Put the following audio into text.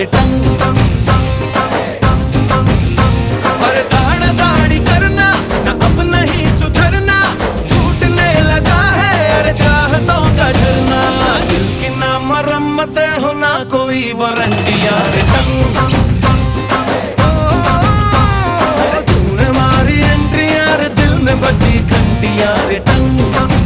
रे टंग। अरे दाढ़ा दाढ़ी करना ना अब नहीं सुधरना, टूटने लगा है अरे चाहतों का झरना। दिल की ना मरम्मत हो ना कोई वारंटियां रे टंग। तूने मारी एंट्री यार दिल में बची घंटियां रे टंग।